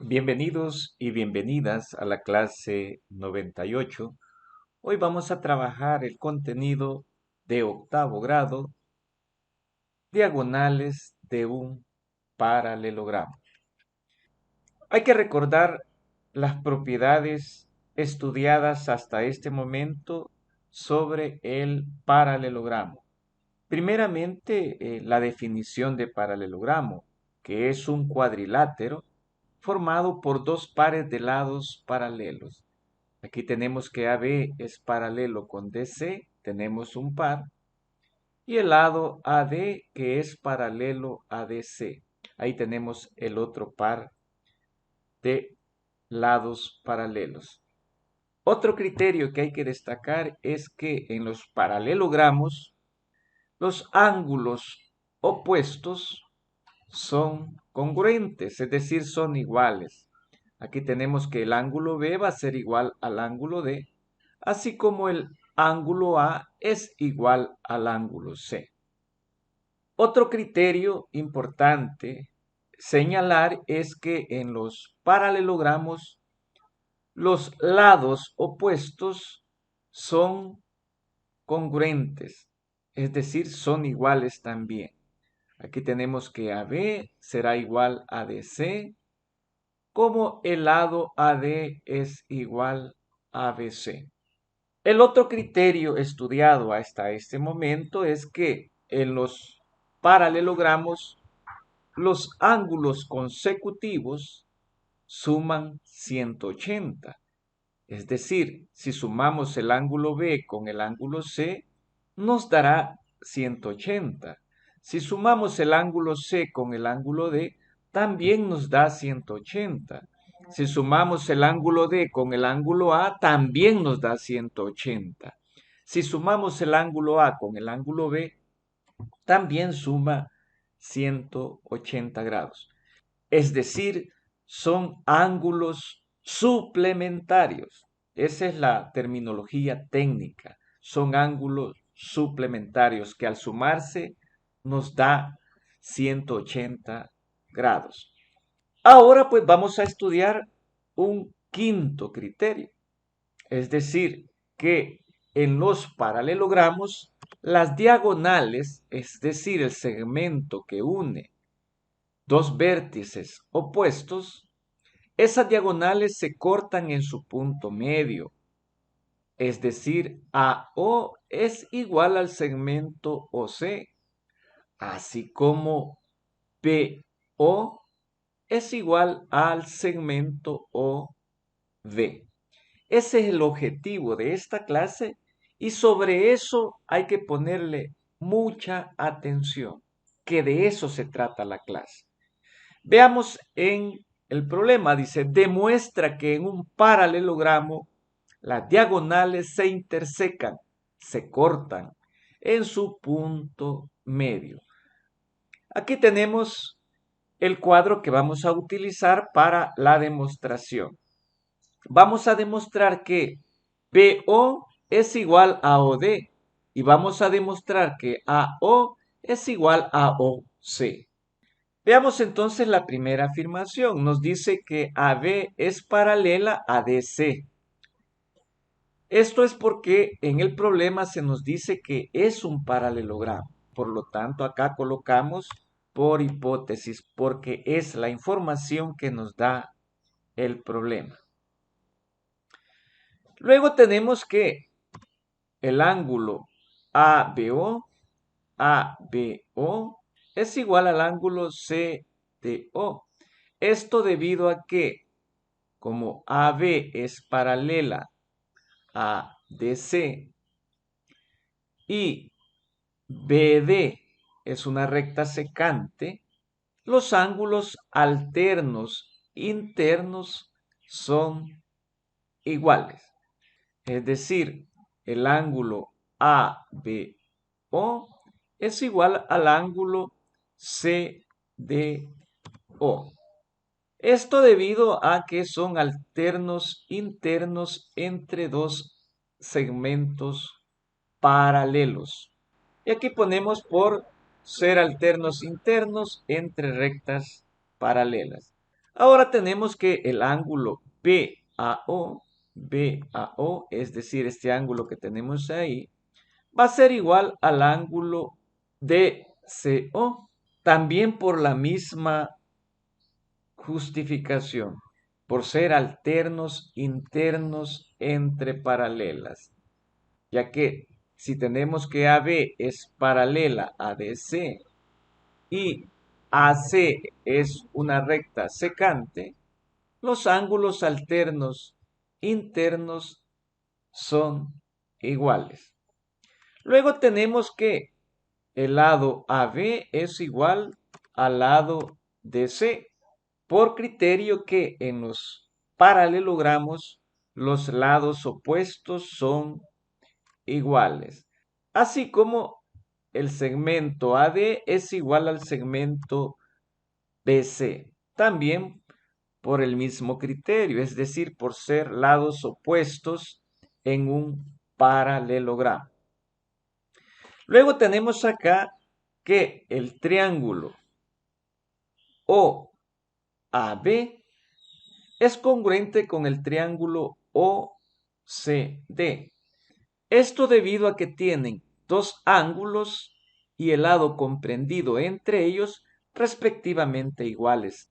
Bienvenidos y bienvenidas a la clase 98. Hoy vamos a trabajar el contenido de octavo grado, diagonales de un paralelogramo. Hay que recordar las propiedades estudiadas hasta este momento sobre el paralelogramo. Primeramente, la definición de paralelogramo, que es un cuadrilátero formado por dos pares de lados paralelos. Aquí tenemos que AB es paralelo con DC, tenemos un par, y el lado AD que es paralelo a DC. Ahí tenemos el otro par de lados paralelos. Otro criterio que hay que destacar es que en los paralelogramos los ángulos opuestos son congruentes, es decir, son iguales. Aquí tenemos que el ángulo B va a ser igual al ángulo D, así como el ángulo A es igual al ángulo C. Otro criterio importante señalar es que en los paralelogramos los lados opuestos son congruentes, es decir, son iguales también. Aquí tenemos que AB será igual a DC, como el lado AD es igual a BC. El otro criterio estudiado hasta este momento es que en los paralelogramos los ángulos consecutivos suman 180. Es decir, si sumamos el ángulo B con el ángulo C, nos dará 180. Si sumamos el ángulo C con el ángulo D, también nos da 180. Si sumamos el ángulo D con el ángulo A, también nos da 180. Si sumamos el ángulo A con el ángulo B, también suma 180 grados. Es decir, son ángulos suplementarios. Esa es la terminología técnica. Son ángulos suplementarios que al sumarse nos da 180 grados. Ahora pues vamos a estudiar un quinto criterio. Es decir, que en los paralelogramos las diagonales, es decir, el segmento que une dos vértices opuestos, esas diagonales se cortan en su punto medio, es decir, AO es igual al segmento OC, así como BO es igual al segmento OD. Ese es el objetivo de esta clase y sobre eso hay que ponerle mucha atención, que de eso se trata la clase. Veamos en el problema, dice, demuestra que en un paralelogramo las diagonales se intersecan, se cortan en su punto medio. Aquí tenemos el cuadro que vamos a utilizar para la demostración. Vamos a demostrar que BO es igual a OD y vamos a demostrar que AO es igual a OC. Veamos entonces la primera afirmación. Nos dice que AB es paralela a DC. Esto es porque en el problema se nos dice que es un paralelogramo. Por lo tanto, acá colocamos por hipótesis, porque es la información que nos da el problema. Luego tenemos que el ángulo ABO es igual al ángulo CDO. Esto debido a que, como AB es paralela a DC y BD es una recta secante, los ángulos alternos internos son iguales. Es decir, el ángulo ABO es igual al ángulo CDO. Esto debido a que son alternos internos entre dos segmentos paralelos. Y aquí ponemos por ser alternos internos entre rectas paralelas. Ahora tenemos que el ángulo BAO, es decir, este ángulo que tenemos ahí, va a ser igual al ángulo DCO, también por la misma justificación, por ser alternos internos entre paralelas, ya que si tenemos que AB es paralela a DC y AC es una recta secante, los ángulos alternos internos son iguales. Luego tenemos que el lado AB es igual al lado DC, por criterio que en los paralelogramos los lados opuestos son iguales, así como el segmento AD es igual al segmento BC, también por el mismo criterio, es decir, por ser lados opuestos en un paralelogramo. Luego tenemos acá que el triángulo OAB es congruente con el triángulo OCD. Esto debido a que tienen dos ángulos y el lado comprendido entre ellos respectivamente iguales.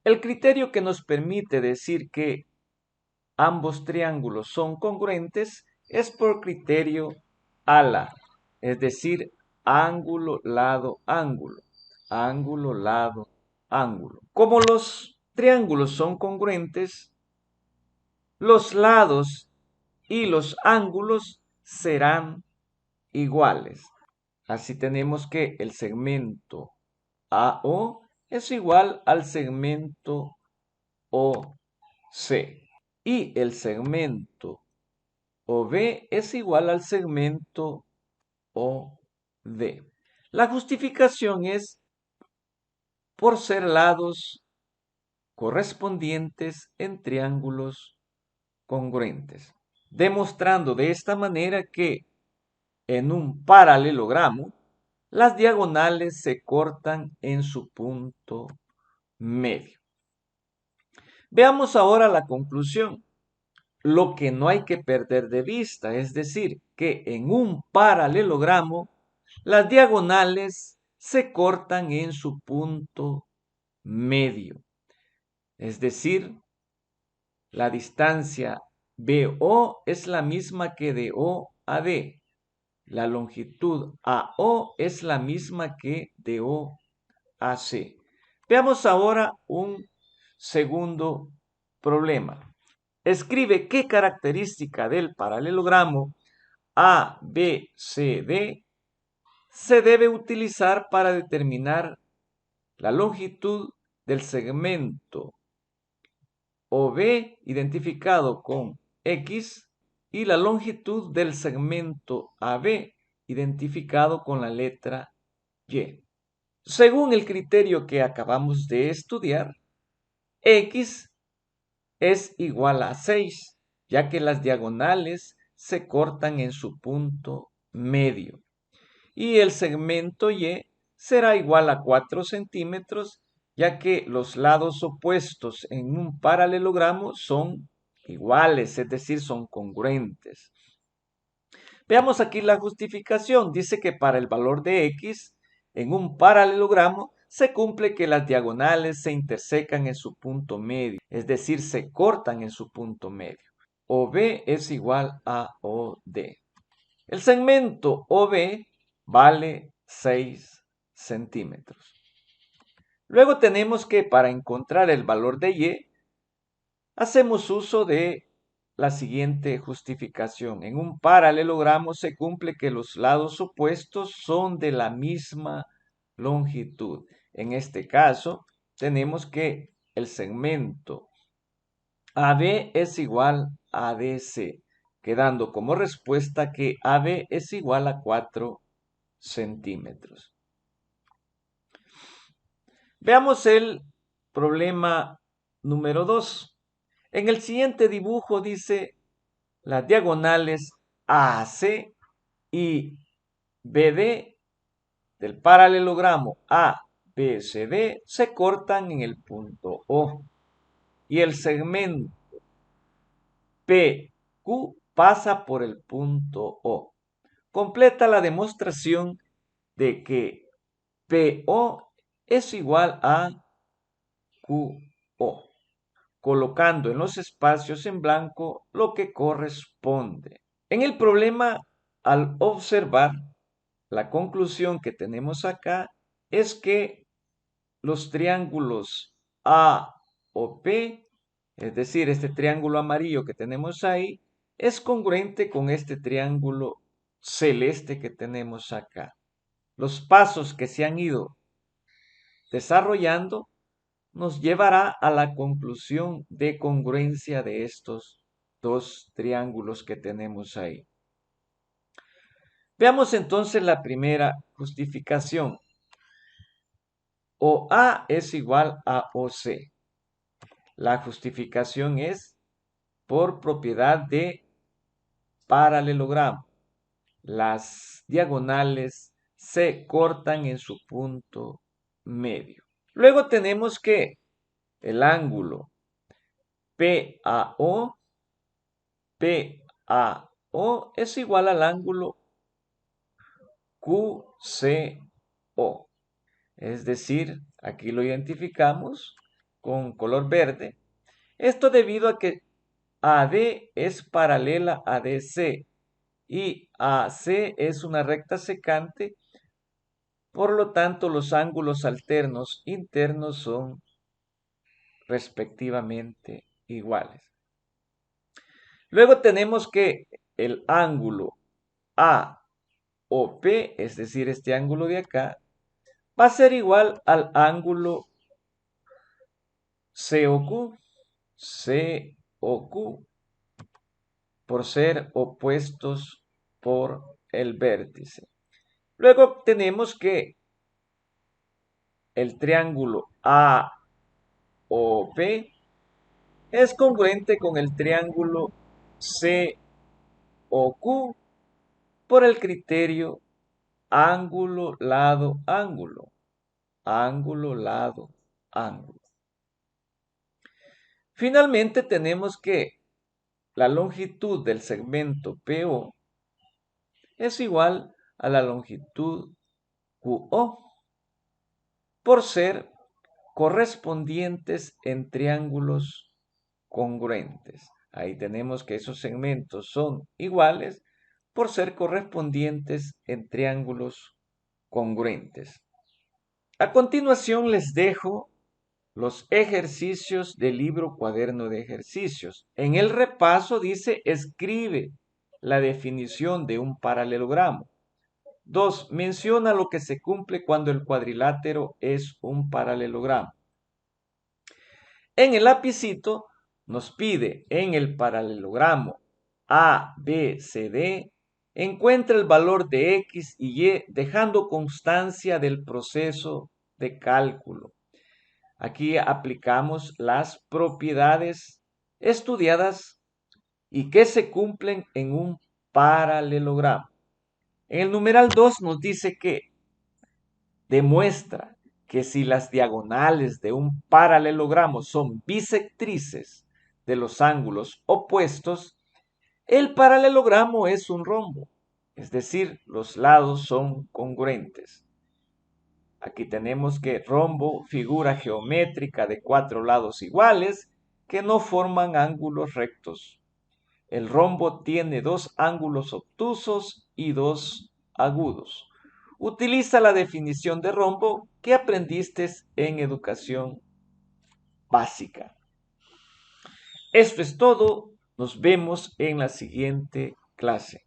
El criterio que nos permite decir que ambos triángulos son congruentes es por criterio ALA, es decir, ángulo, lado, ángulo, ángulo, lado, ángulo. Como los triángulos son congruentes, los lados y los ángulos serán iguales. Así tenemos que el segmento AO es igual al segmento OC y el segmento OB es igual al segmento OD. La justificación es por ser lados correspondientes en triángulos congruentes, demostrando de esta manera que en un paralelogramo las diagonales se cortan en su punto medio. Veamos ahora la conclusión. Lo que no hay que perder de vista, es decir, que en un paralelogramo las diagonales se cortan en su punto medio. Es decir, la distancia BO es la misma que de O a D. La longitud AO es la misma que de O a C. Veamos ahora un segundo problema. Escribe qué característica del paralelogramo ABCD se debe utilizar para determinar la longitud del segmento OB identificado con X y la longitud del segmento AB identificado con la letra Y. Según el criterio que acabamos de estudiar, X es igual a 6, ya que las diagonales se cortan en su punto medio. Y el segmento Y será igual a 4 centímetros, ya que los lados opuestos en un paralelogramo son iguales, es decir, son congruentes. Veamos aquí la justificación. Dice que para el valor de X en un paralelogramo se cumple que las diagonales se intersecan en su punto medio, es decir, se cortan en su punto medio. OB es igual a OD. El segmento OB vale 6 centímetros. Luego tenemos que para encontrar el valor de Y, hacemos uso de la siguiente justificación. En un paralelogramo se cumple que los lados opuestos son de la misma longitud. En este caso, tenemos que el segmento AB es igual a DC, quedando como respuesta que AB es igual a 4 centímetros. Veamos el problema número 2. En el siguiente dibujo dice las diagonales AC y BD del paralelogramo B, C, D se cortan en el punto O y el segmento PQ pasa por el punto O. Completa la demostración de que PO es igual a QO, colocando en los espacios en blanco lo que corresponde. En el problema, al observar, la conclusión que tenemos acá es que los triángulos A o P, es decir, este triángulo amarillo que tenemos ahí, es congruente con este triángulo celeste que tenemos acá. Los pasos que se han ido desarrollando nos llevará a la conclusión de congruencia de estos dos triángulos que tenemos ahí. Veamos entonces la primera justificación. OA es igual a OC. La justificación es por propiedad de paralelogramo. Las diagonales se cortan en su punto medio. Luego tenemos que el ángulo PAO es igual al ángulo QCO. Es decir, aquí lo identificamos con color verde. Esto debido a que AD es paralela a DC y AC es una recta secante, por lo tanto los ángulos alternos internos son respectivamente iguales. Luego tenemos que el ángulo AOP, es decir, este ángulo de acá, va a ser igual al ángulo COQ, por ser opuestos por el vértice. Luego tenemos que el triángulo AOP es congruente con el triángulo COQ por el criterio ángulo, lado, ángulo. Ángulo, lado, ángulo. Finalmente tenemos que la longitud del segmento PO es igual a la longitud QO por ser correspondientes en triángulos congruentes. Ahí tenemos que esos segmentos son iguales por ser correspondientes en triángulos congruentes. A continuación les dejo los ejercicios del libro Cuaderno de Ejercicios. En el repaso dice, escribe la definición de un paralelogramo. 2. Menciona lo que se cumple cuando el cuadrilátero es un paralelogramo. En el lapicito nos pide en el paralelogramo ABCD, encuentra el valor de X y Y dejando constancia del proceso de cálculo. Aquí aplicamos las propiedades estudiadas y que se cumplen en un paralelogramo. En el numeral 2 nos dice que demuestra que si las diagonales de un paralelogramo son bisectrices de los ángulos opuestos, el paralelogramo es un rombo, es decir, los lados son congruentes. Aquí tenemos que rombo, figura geométrica de 4 lados iguales que no forman ángulos rectos. El rombo tiene 2 ángulos obtusos y 2 agudos. Utiliza la definición de rombo que aprendiste en educación básica. Esto es todo. Nos vemos en la siguiente clase.